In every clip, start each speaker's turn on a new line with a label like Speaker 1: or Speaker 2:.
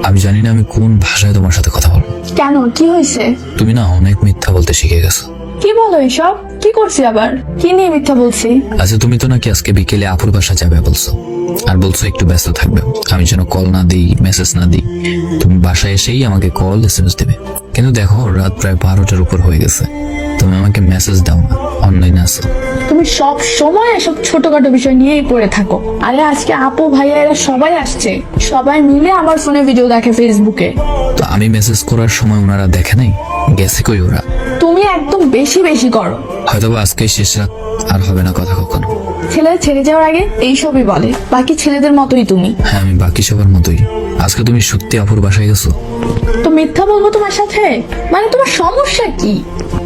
Speaker 1: আমি জানি না আমি কোন ভাষায় তোমার সাথে কথা বলবো।
Speaker 2: কেন, কি হয়েছে?
Speaker 1: তুমি না অনেক মিথ্যা বলতে শিখে গেছো।
Speaker 2: কি বলো এসব? কি করছি আবার? কি নিয়ে মিথ্যা বলছি?
Speaker 1: আচ্ছা, তুমি তো নাকি আজকে বিকেলে আপুর বাসা যাবে বলছো, আর বলছো একটু ব্যস্ত থাকবে, আমি যেন কল না দিই, মেসেজ না দিই। তুমি বাসায় এসেই আমাকে কল এসএমএস দেবে, কিন্তু দেখো রাত প্রায় 12টার উপর হয়ে গেছে, তুমি আমাকে মেসেজ দাও না, অনলাইনে আসো।
Speaker 2: তুমি সব সময় এসব ছোটখাটো বিষয় নিয়েই পড়ে থাকো। আরে আজকে আপু ভাইয়া এরা সবাই আসছে, সবাই মিলে আমার ফোনে ভিডিও দেখে ফেসবুকে।
Speaker 1: তো আমি মেসেজ করার সময় ওনারা দেখে নাই? গেছে কই ওরা?
Speaker 2: তুমি একদম বেশি বেশি করো।
Speaker 1: হয়তো বা আজকেই শেষ রাত, আর হবে না কথা কখনো।
Speaker 2: ছেলে ছেড়ে যাওয়ার আগে এইসবই বলে, বাকি ছেলেদের মতোই তুমি।
Speaker 1: হ্যাঁ, আমি বাকি সবার মতোই। আজকে তুমি সত্যি আপুর বাসায় গেছো?
Speaker 2: তো মিথ্যা বলবো তোমার সাথে? মানে তোমার সমস্যা কি?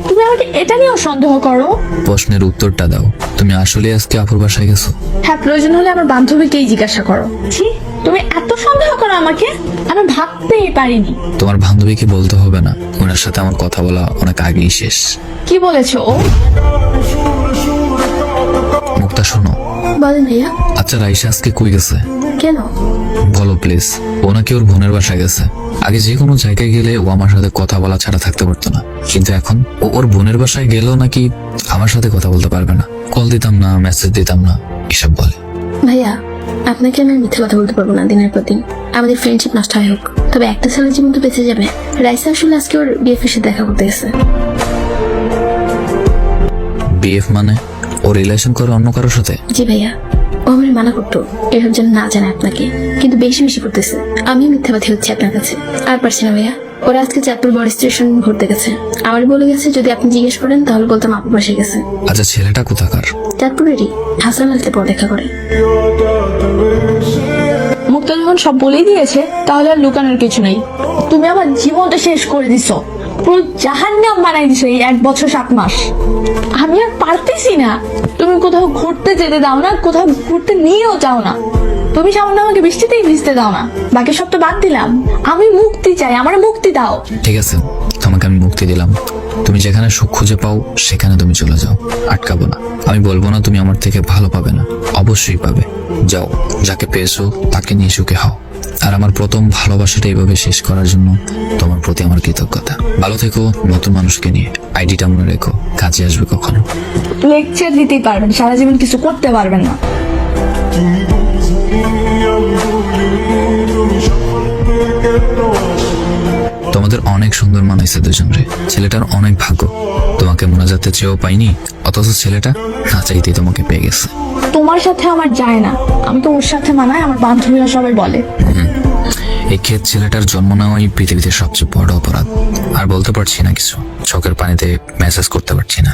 Speaker 2: তুমি আমাকে এটা নিয়েও সন্দেহ করো?
Speaker 1: প্রশ্নের উত্তরটা দাও, তুমি আসলে আজকে আপুর বাসায় গেছো?
Speaker 2: হ্যাঁ, প্রয়োজন হলে আমার বান্ধবীকেই জিজ্ঞাসা করো। ছি, তুমি এত সন্দেহ করো আমাকে, আমি ভাবতেই পারিনি।
Speaker 1: তোমার বান্ধবীকে বলতে হবে না, ওনার সাথে আমার কথা বলা অনেক আগেই শেষ।
Speaker 2: কি বলেছো ও?
Speaker 1: মুক্তা শোনো।
Speaker 2: বলেন ভাইয়া।
Speaker 1: আচ্ছা, রাইসা আজকে কই গেছে?
Speaker 2: কেন?
Speaker 1: বলো প্লিজ। ও নাকি ওর বোনের বাসায় গেছে। আগে যে কোনো জায়গায় গেলে ও আমার সাথে কথা বলা ছাড়া থাকতে পারতো না, কিন্তু এখন ও ওর বোনের বাসায় গেলেও নাকি আমার সাথে কথা বলতে পারবে না। কল দিতাম না, মেসেজ দিতাম না, এসব বলে।
Speaker 3: ভাইয়া, আপনাকে আমি মিথ্যে কথা বলতে পারবো না। দিনের পর দিন আমাদের ফ্রেন্ডশিপ নষ্ট হয় হোক, তবে একটা ছেলের জীবন তো বেঁচে যাবে। রাইসা আসলে আজকে ওর বিএফ এর সাথে দেখা করতে গেছে।
Speaker 1: বিএফ মানে ও রিলেশন করে অন্য কারোর সাথে?
Speaker 3: জি ভাইয়া, ও আমার মানা করতো এসব যেন না জানে আপনাকে, কিন্তু বেশি বেশি করতেছে। আমি মিথ্যাবাদী হচ্ছে আপনার কাছে, আর পারছি না ভাইয়া। ওরা আজকে চাঁদপুর বড় স্টেশন ঘুরতে গেছে। আমার বলে গেছে যদি আপনি জিজ্ঞেস করেন তাহলে বলতাম আপু পাশে গেছে।
Speaker 1: আচ্ছা, ছেলেটা কোথাকার?
Speaker 3: চাঁদপুরেরই, হাসান আলীতে পড়ালেখা করে।
Speaker 2: মুক্তা যখন সব বলেই দিয়েছে, তাহলে আর লুকানোর কিছু নেই। তুমি আমার জীবনটা শেষ করে দিছো, পুরো জাহান্নাম বানাই দিছো এই 1 বছর 7 মাস। আমি আর পারতেছি না। তুমি কোথাও ঘুরতে যেতে দাও না, কোথাও ঘুরতে নিয়েও যাও না। তুমি সামনে আমাকে বৃষ্টিতেই ভিজতে দাও না। বাকি সব তো বাদ দিলাম, আমি মুক্তি চাই, আমার মুক্তি দাও।
Speaker 1: ঠিক আছে, তোমাকে আমি মুক্তি দিলাম। তুমি যেখানে সুখ খুঁজে পাও সেখানে তুমি চলে যাও, আটকাবো না। আমি বলবো না তুমি আমার থেকে ভালো পাবে না, অবশ্যই পাবে। যাও, যাকে পেয়েছো তাকে নিয়ে সুখে হও। আর আমার প্রথম ভালোবাসাটা এইভাবে শেষ করার জন্য তোমার প্রতি আমার কৃতজ্ঞতা। ভালো থেকো নতুন মানুষকে নিয়ে। আইডিটা মনে রেখো, কাজে আসবে কখনো।
Speaker 2: লেকচার দিতেই পারবেন, সারা জীবন কিছু করতে পারবেন না।
Speaker 1: তোমাদের অনেক সুন্দর মানাইছে দুজনরে। ছেলেটার অনেক ভাগ্য, তোমাকে মোনাজাতে চেয়েও পাইনি, অথচ ছেলেটা না চাইতেই তোমাকে পেয়ে গেছে।
Speaker 2: তোমার সাথে আমার যায় না, আমি তো ওর সাথে মানাই, আমার বান্ধবীরা সবাই বলে।
Speaker 1: এই ক্ষেত ছেলেটার জন্ম নেওয়াই পৃথিবীতে সবচেয়ে বড় অপরাধ। আর বলতে পারছি না কিছু, চোখের পানিতে মেসেজ করতে পারছি না।